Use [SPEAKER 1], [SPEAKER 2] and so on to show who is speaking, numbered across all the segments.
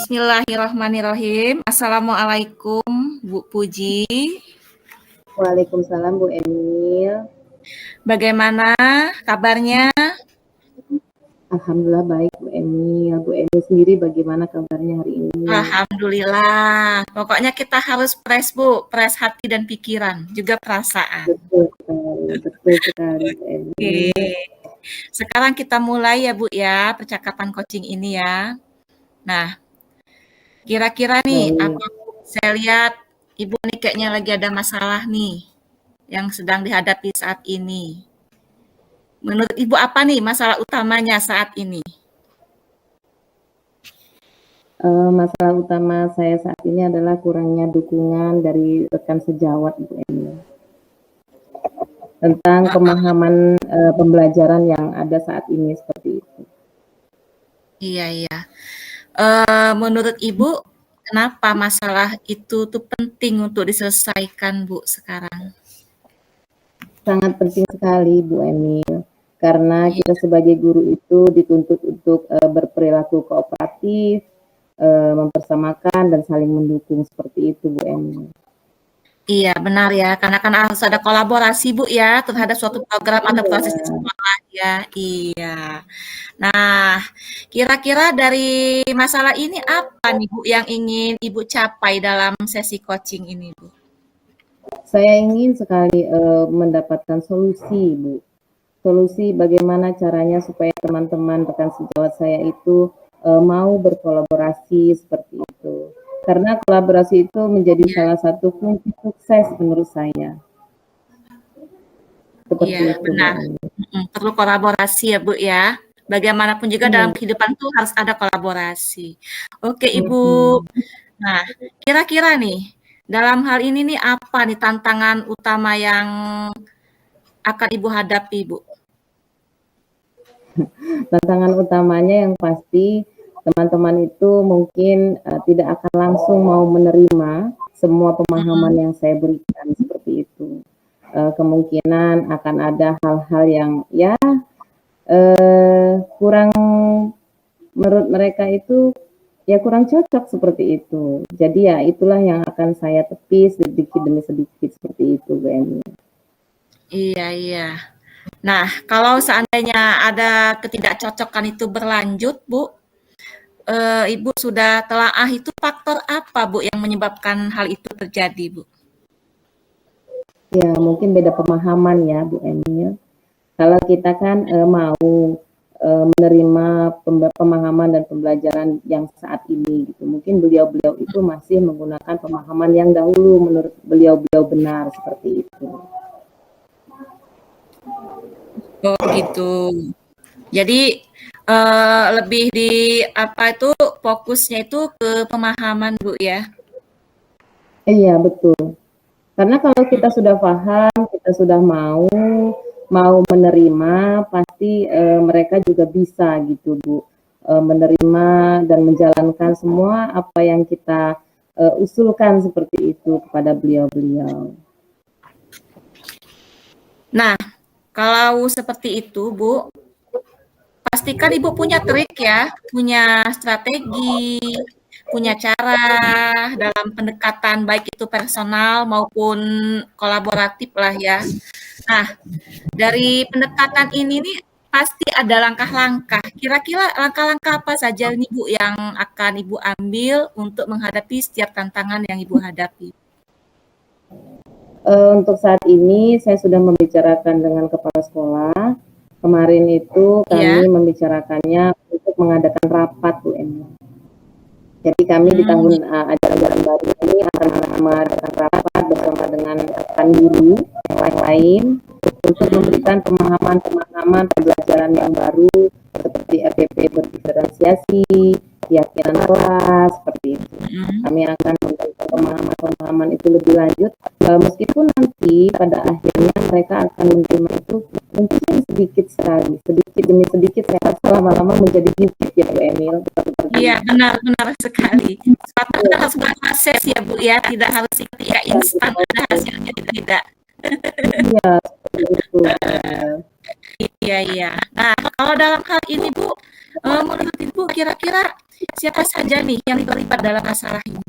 [SPEAKER 1] Bismillahirrahmanirrahim. Assalamualaikum, Bu Puji.
[SPEAKER 2] Waalaikumsalam Bu Emil.
[SPEAKER 1] Bagaimana kabarnya?
[SPEAKER 2] Alhamdulillah baik Bu Emil. Bu Emil sendiri bagaimana kabarnya hari ini?
[SPEAKER 1] Alhamdulillah. Pokoknya kita harus fresh Bu, fresh hati dan pikiran, juga perasaan.
[SPEAKER 2] Betul sekali Bu Emil.
[SPEAKER 1] Oke. Sekarang kita mulai ya Bu ya, percakapan coaching ini ya. Nah, kira-kira nih, saya lihat Ibu nih kayaknya lagi ada masalah nih yang sedang dihadapi saat ini. Menurut Ibu apa nih masalah utamanya saat ini?
[SPEAKER 2] Masalah utama saya saat ini adalah kurangnya dukungan dari rekan sejawat Bu Emil. Tentang pemahaman pembelajaran yang ada saat ini seperti itu.
[SPEAKER 1] Iya. Menurut Ibu, kenapa masalah itu tuh penting untuk diselesaikan Bu sekarang?
[SPEAKER 2] Sangat penting sekali Bu Emil, karena kita sebagai guru itu dituntut untuk berperilaku kooperatif, mempersamakan dan saling mendukung seperti itu Bu Emil.
[SPEAKER 1] Iya benar ya, karena kan harus ada kolaborasi Bu ya terhadap suatu program atau proses di sekolah ya. Iya. Nah, kira-kira dari masalah ini apa nih Bu yang ingin Ibu capai dalam sesi coaching ini Bu?
[SPEAKER 2] Saya ingin sekali mendapatkan solusi Bu. Solusi bagaimana caranya supaya teman-teman rekan sejawat saya itu mau berkolaborasi seperti itu. Karena kolaborasi itu menjadi salah satu kunci sukses menurut saya. Seperti
[SPEAKER 1] Iya,
[SPEAKER 2] itu,
[SPEAKER 1] benar. Perlu kolaborasi ya Bu ya. Bagaimanapun juga dalam kehidupan itu harus ada kolaborasi. Oke Ibu. Nah, kira-kira nih dalam hal ini nih apa nih tantangan utama yang akan Ibu hadapi Bu?
[SPEAKER 2] Tantangan utamanya yang pasti teman-teman itu mungkin tidak akan langsung mau menerima semua pemahaman yang saya berikan seperti itu. Kemungkinan akan ada hal-hal yang ya kurang menurut mereka itu ya kurang cocok seperti itu. Jadi ya itulah yang akan saya tepis sedikit demi sedikit seperti itu Bu Emil.
[SPEAKER 1] Iya. Nah, kalau seandainya ada ketidakcocokan itu berlanjut Bu, Ibu sudah telaah itu faktor apa Bu yang menyebabkan hal itu terjadi Bu?
[SPEAKER 2] Ya mungkin beda pemahaman ya Bu Emil. Kalau kita kan mau menerima pemahaman dan pembelajaran yang saat ini gitu. Mungkin beliau-beliau itu masih menggunakan pemahaman yang dahulu menurut beliau-beliau benar seperti itu.
[SPEAKER 1] Oh gitu. Jadi lebih di apa itu fokusnya itu ke pemahaman Bu ya?
[SPEAKER 2] Iya betul. Karena kalau kita sudah paham, kita sudah mau menerima, pasti mereka juga bisa gitu Bu, menerima dan menjalankan semua apa yang kita usulkan seperti itu kepada beliau-beliau.
[SPEAKER 1] Nah, kalau seperti itu Bu, pastikan Ibu punya trik ya, punya strategi, punya cara dalam pendekatan baik itu personal maupun kolaboratif lah ya. Nah, dari pendekatan ini nih pasti ada langkah-langkah. Kira-kira langkah-langkah apa saja nih Bu yang akan Ibu ambil untuk menghadapi setiap tantangan yang Ibu hadapi?
[SPEAKER 2] Untuk saat ini saya sudah membicarakan dengan kepala sekolah. Kemarin itu kami membicarakannya untuk mengadakan rapat Bu Emil. Jadi kami di tahun ajaran baru ini akan mengadakan rapat bersama dengan rekan guru yang lain untuk memberikan pemahaman pembelajaran yang baru seperti RPP berdiferensiasi, keyakinan kelas, seperti itu. Kami akan memberikan pemahaman itu lebih lanjut, meskipun nanti pada akhirnya mereka akan menerima itu mungkin sedikit sekali, sedikit demi sedikit, saya rasa lama-lama menjadi bukit ya Bu Emil.
[SPEAKER 1] Iya, benar sekali. Sepatutnya kita harus berproses ya Bu ya, tidak harus ketika instan ada hasilnya, tidak.
[SPEAKER 2] Iya, seperti itu.
[SPEAKER 1] Iya. Nah, kalau dalam hal ini Bu, menurut Ibu kira-kira siapa saja nih yang terlibat dalam masalah ini?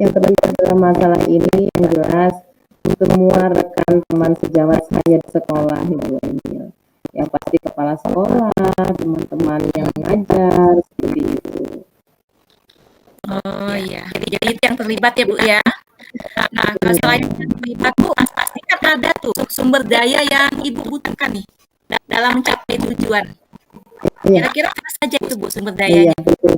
[SPEAKER 2] Yang terlibat dalam masalah ini yang jelas semua rekan teman sejawat saya di sekolah, Ibu Emil. Yang pasti kepala sekolah, teman-teman yang mengajar, seperti itu.
[SPEAKER 1] Oh iya, jadi itu yang terlibat ya Bu ya. Nah, kalau selain yang terlibat Bu, pastikan ada tuh sumber daya yang Ibu butuhkan nih dalam mencapai tujuan.
[SPEAKER 2] Iya,
[SPEAKER 1] Kira-kira apa saja itu Bu sumber
[SPEAKER 2] iya,
[SPEAKER 1] dayanya?
[SPEAKER 2] betul.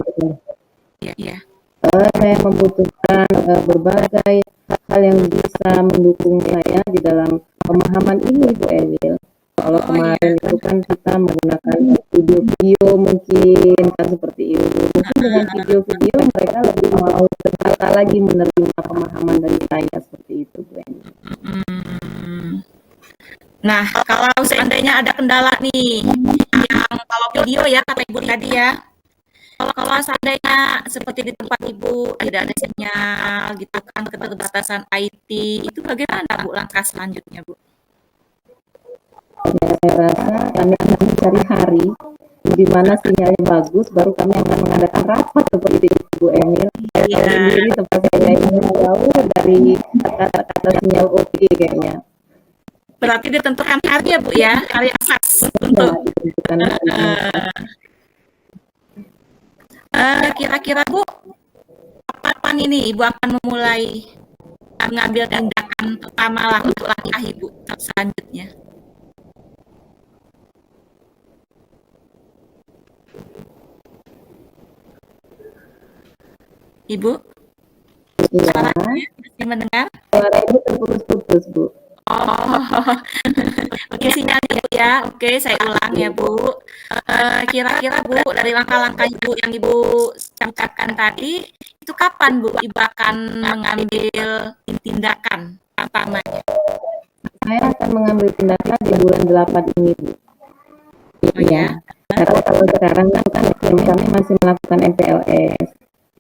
[SPEAKER 1] Iya.
[SPEAKER 2] Saya membutuhkan berbagai hal yang bisa mendukung saya di dalam pemahaman ini, Bu Emil. Kalau
[SPEAKER 1] Oh iya.
[SPEAKER 2] kemarin itu kan kita menggunakan video-video mungkin kan seperti itu. Mungkin dengan video-video mereka lebih mau tertata lagi menerima pemahaman dari saya seperti itu, Bu Emil.
[SPEAKER 1] Nah, kalau seandainya ada kendala nih, yang kalau video ya kata Ibu tadi ya, kalau seandainya seperti di tempat Ibu tidak ada sinyal gitu kan, keterbatasan IT, itu bagaimana Bu langkah selanjutnya Bu?
[SPEAKER 2] Ya, saya rasa kami akan mencari hari di mana sinyalnya bagus, baru kami akan mengadakan rapat seperti itu, Bu Emil. Saya tahu sendiri tempat saya ini jauh dari kata-kata sinyal oke kayaknya.
[SPEAKER 1] Berarti ditentukan hari ya Bu ya, hari asas
[SPEAKER 2] Ya,
[SPEAKER 1] untuk
[SPEAKER 2] ditentukan harinya.
[SPEAKER 1] kira-kira Bu, kapan ini Ibu akan memulai mengambil tindakan pertama lah untuk langkah Ibu selanjutnya? Ibu,
[SPEAKER 2] Iya,
[SPEAKER 1] masih mendengar?
[SPEAKER 2] suara Ibu terputus-putus, Bu.
[SPEAKER 1] Oh, oke sinyalnya Bu ya. Oke, saya ulang ya Bu. Kira-kira Bu, dari langkah-langkah Ibu yang Ibu ucapkan tadi, itu kapan Bu Ibu akan mengambil tindakan pertamanya?
[SPEAKER 2] Saya akan mengambil tindakan di bulan 8 ini, Bu.
[SPEAKER 1] Oh ya.
[SPEAKER 2] Karena kalau sekarang kan kami masih melakukan MPLS.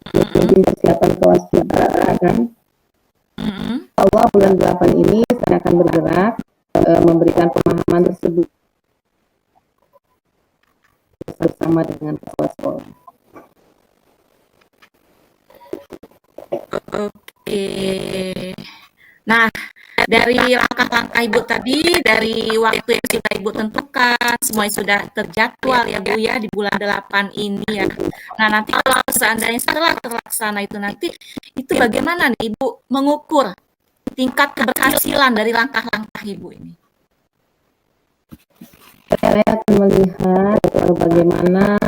[SPEAKER 2] Mungkin persiapan kewaspadaan kan. Awal bulan 8 ini saya akan bergerak memberikan pemahaman tersebut bersama dengan kepala sekolah.
[SPEAKER 1] Oke. Nah, dari langkah-langkah Ibu tadi, dari waktu yang sudah Ibu tentukan, semuanya sudah terjadwal ya Bu ya di bulan 8 ini ya. Nah, nanti kalau seandainya setelah terlaksana itu nanti, itu bagaimana nih Ibu mengukur tingkat keberhasilan dari langkah-langkah Ibu ini?
[SPEAKER 2] Saya akan melihat bagaimana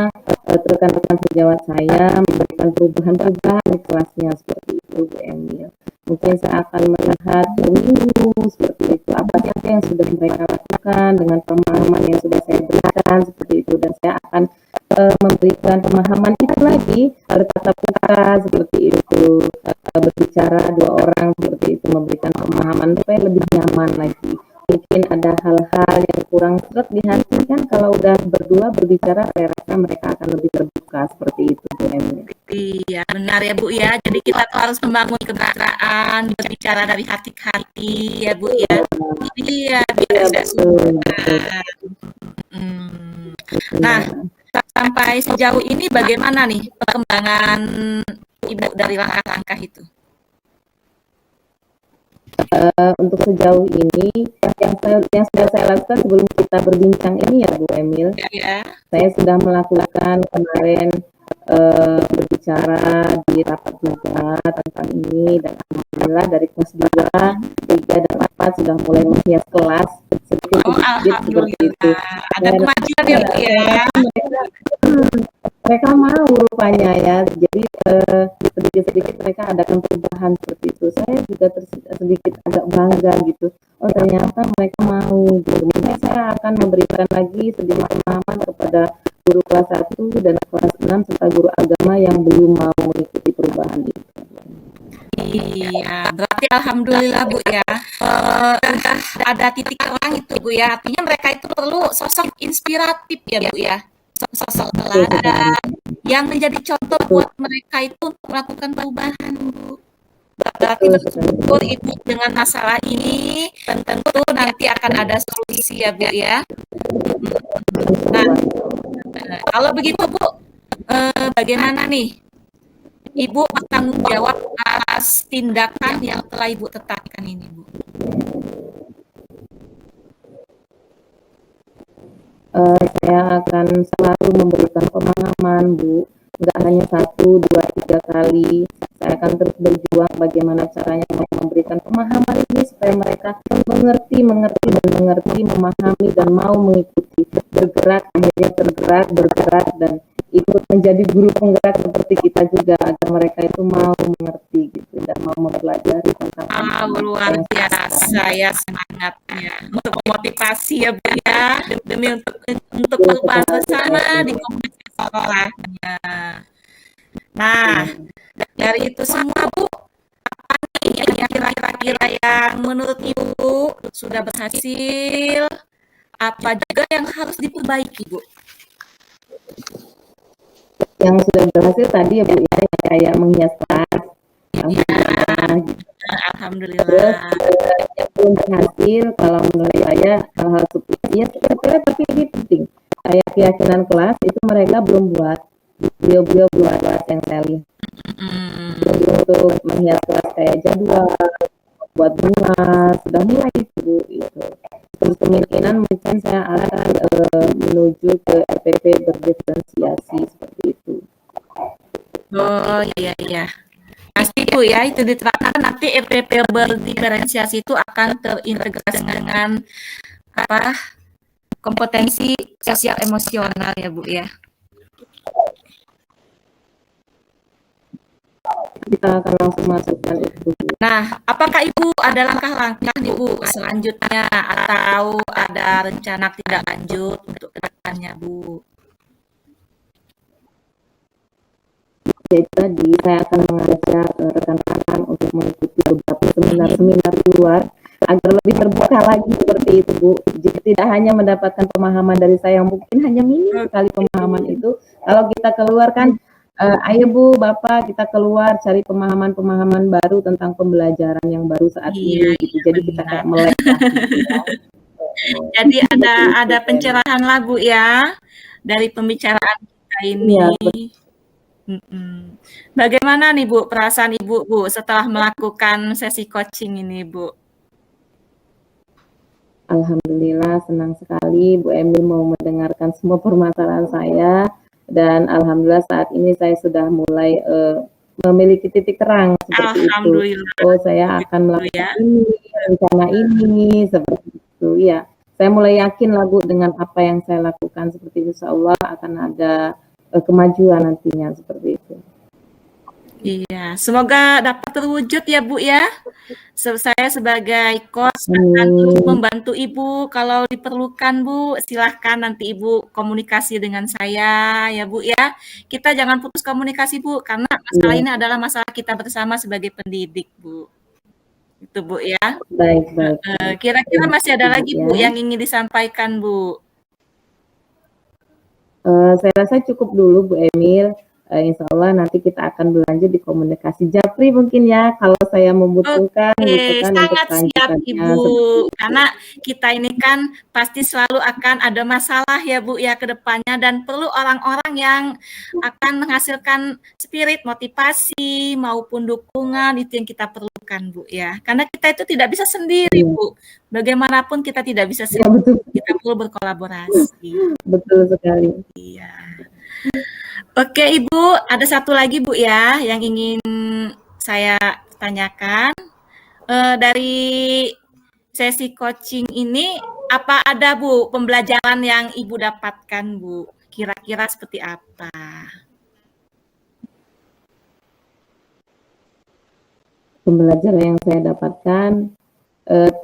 [SPEAKER 2] rekan-rekan sejawat saya memberikan perubahan-perubahan di kelasnya seperti itu, Bu Emil. Mungkin saya akan melihat per minggu seperti itu, apa saja yang sudah mereka lakukan dengan pemahaman yang sudah saya berikan seperti itu, dan saya akan memberikan pemahaman itu lagi bertatap muka seperti itu, berbicara dua orang seperti itu, memberikan pemahaman supaya lebih nyaman lagi. Mungkin ada hal-hal yang kurang seret di hati kan, kalau udah berdua berbicara saya rasa mereka akan lebih terbuka seperti itu, Bu Emil.
[SPEAKER 1] Iya, benar ya Bu ya. Jadi kita tuh harus membangun kebersamaan, berbicara dari hati ke hati ya Bu ya. Iya, biar tidak sungkan. Nah, sampai sejauh ini bagaimana nih perkembangan Ibu dari langkah-langkah itu?
[SPEAKER 2] Untuk sejauh ini yang sudah saya lakukan sebelum kita berbincang ini ya Bu Emil,
[SPEAKER 1] Ya.
[SPEAKER 2] saya sudah melakukan kemarin berbicara di rapat juga tentang ini, dan alhamdulillah dari kelas 2, 3, dan 4 sudah mulai menghias kelas sedikit seperti itu.
[SPEAKER 1] Ada kemajuan ya Bu ya.
[SPEAKER 2] Mereka mau rupanya ya, jadi sedikit-sedikit mereka adakan perubahan seperti itu. Saya juga sedikit agak bangga gitu. Oh ternyata mereka mau gitu. Mungkin saya akan memberikan lagi sedikit pemahaman kepada guru kelas 1 dan kelas 6 serta guru agama yang belum mau mengikuti perubahan itu.
[SPEAKER 1] Iya, berarti alhamdulillah Bu ya, udah ada titik terang itu Bu ya, artinya mereka itu perlu sosok inspiratif ya Bu ya, sosok teladan yang menjadi contoh buat mereka itu untuk melakukan perubahan Bu. Berarti bersyukur Ibu dengan masalah ini, dan tentu nanti akan ada solusi ya Bu ya. Nah, kalau begitu Bu, bagaimana nih Ibu bertanggung jawab atas tindakan yang telah Ibu tetapkan ini, Bu?
[SPEAKER 2] Saya akan selalu memberikan pemahaman, Bu. Nggak hanya 1, 2, 3 kali. Saya akan terus berjuang bagaimana caranya memberikan pemahaman ini supaya mereka mengerti, memahami dan mau mengikuti, bergerak, akhirnya tergerak, bergerak dan ikut menjadi guru penggerak seperti kita juga agar mereka itu mau mengerti gitu dan mau mempelajari tentang
[SPEAKER 1] luar biasa ya semangatnya untuk motivasi ya Bu ya demi untuk perubahan bersama di komunitas sekolahnya. Nah, dari itu semua Bu, apa nih yang kira-kira yang menurut Ibu sudah berhasil, apa juga yang harus diperbaiki Bu?
[SPEAKER 2] Yang sudah berhasil tadi ya Bu ya, kayak menghias tas.
[SPEAKER 1] Alhamdulillah.
[SPEAKER 2] Terus yang belum berhasil kalau menurut saya hal-hal seperti sepele tapi ini penting. Kayak keyakinan kelas itu mereka belum buat. Beliau belum buat yang saya lihat. Untuk menghias kelas kayak jadwal, buat bunga, sudah mulai itu. Terus kemungkinan mungkin saya akan menuju ke RPP berdiferensiasi seperti itu.
[SPEAKER 1] Oh iya. Pasti Bu ya, itu diterapkan nanti RPP berdiferensiasi itu akan terintegrasi dengan kompetensi sosial emosional ya Bu ya.
[SPEAKER 2] Kita akan langsung masukkan itu.
[SPEAKER 1] Nah, apakah Ibu ada langkah-langkah nih Bu selanjutnya atau ada rencana tidak lanjut untuk kedepannya Bu?
[SPEAKER 2] Jadi tadi saya akan mengajak rekan-rekan untuk mengikuti beberapa seminar di luar agar lebih terbuka lagi seperti itu Bu. Jadi tidak hanya mendapatkan pemahaman dari saya yang mungkin hanya minim sekali pemahaman itu. Kalau kita keluarkan, ayo Bu, Bapak kita keluar cari pemahaman-pemahaman baru tentang pembelajaran yang baru saat ini. Gitu. Jadi kita kayak melek.
[SPEAKER 1] Jadi ada pencerahan lah Bu ya dari pembicaraan kita ini. Ya, bagaimana nih Bu perasaan Ibu Bu setelah melakukan sesi coaching ini Bu?
[SPEAKER 2] Alhamdulillah senang sekali Bu Emil mau mendengarkan semua permasalahan saya dan alhamdulillah saat ini saya sudah mulai memiliki titik terang seperti itu. Oh saya akan melakukan ini, rencana ini seperti itu ya. Saya mulai yakin lah Bu dengan apa yang saya lakukan seperti itu. Insya Allah akan ada kemajuan nantinya seperti itu.
[SPEAKER 1] Iya, semoga dapat terwujud ya Bu ya. Saya sebagai coach akan terus membantu Ibu kalau diperlukan Bu. Silahkan nanti Ibu komunikasi dengan saya ya Bu ya. Kita jangan putus komunikasi Bu karena masalah ini adalah masalah kita bersama sebagai pendidik Bu. Itu Bu ya.
[SPEAKER 2] Baik.
[SPEAKER 1] Kira-kira masih ada lagi Bu yang ingin disampaikan Bu?
[SPEAKER 2] Saya rasa cukup dulu Bu Emil. Insya Allah nanti kita akan berlanjut di komunikasi Japri mungkin ya kalau saya membutuhkan.
[SPEAKER 1] Oke, sangat siap Ibu karena kita ini kan pasti selalu akan ada masalah ya Bu ya ke depannya dan perlu orang-orang yang akan menghasilkan spirit motivasi maupun dukungan itu yang kita perlukan Bu ya karena kita itu tidak bisa sendiri Bu bagaimanapun kita tidak bisa sendiri kita perlu berkolaborasi.
[SPEAKER 2] Betul sekali.
[SPEAKER 1] Iya. Oke Ibu, ada satu lagi Bu ya yang ingin saya tanyakan. Dari sesi coaching ini, apa ada Bu pembelajaran yang Ibu dapatkan Bu? Kira-kira seperti apa?
[SPEAKER 2] Pembelajaran yang saya dapatkan,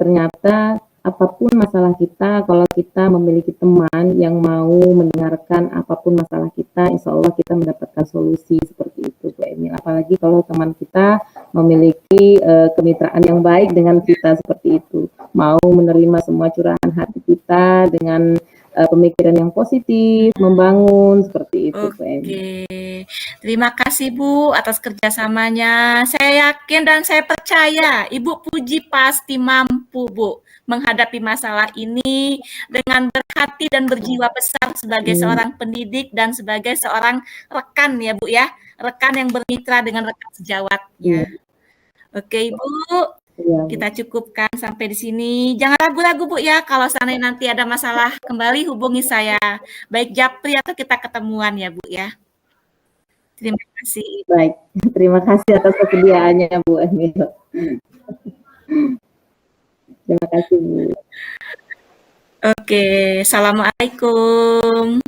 [SPEAKER 2] ternyata apapun masalah kita, kalau kita memiliki teman yang mau mendengarkan apapun masalah kita, insya Allah kita mendapatkan solusi seperti itu Bu Emil. Apalagi kalau teman kita memiliki kemitraan yang baik dengan kita seperti itu, mau menerima semua curahan hati kita dengan pemikiran yang positif, membangun seperti itu Bu Emil.
[SPEAKER 1] Oke, terima kasih Bu atas kerjasamanya. Saya yakin dan saya percaya Ibu Puji pasti mampu mampu, Bu, menghadapi masalah ini dengan berhati dan berjiwa besar sebagai seorang pendidik dan sebagai seorang rekan ya, Bu, ya. Rekan yang bermitra dengan rekan sejawat
[SPEAKER 2] Iya.
[SPEAKER 1] ya. Oke, Ibu,
[SPEAKER 2] Iya, Bu.
[SPEAKER 1] kita cukupkan sampai di sini. Jangan ragu-ragu, Bu, ya, kalau seandainya nanti ada masalah kembali hubungi saya. Baik Japri atau kita ketemuan ya, Bu, ya. Terima kasih.
[SPEAKER 2] Baik, terima kasih atas kesediaannya Bu Emil. Terima kasih Bu.
[SPEAKER 1] Oke, assalamualaikum.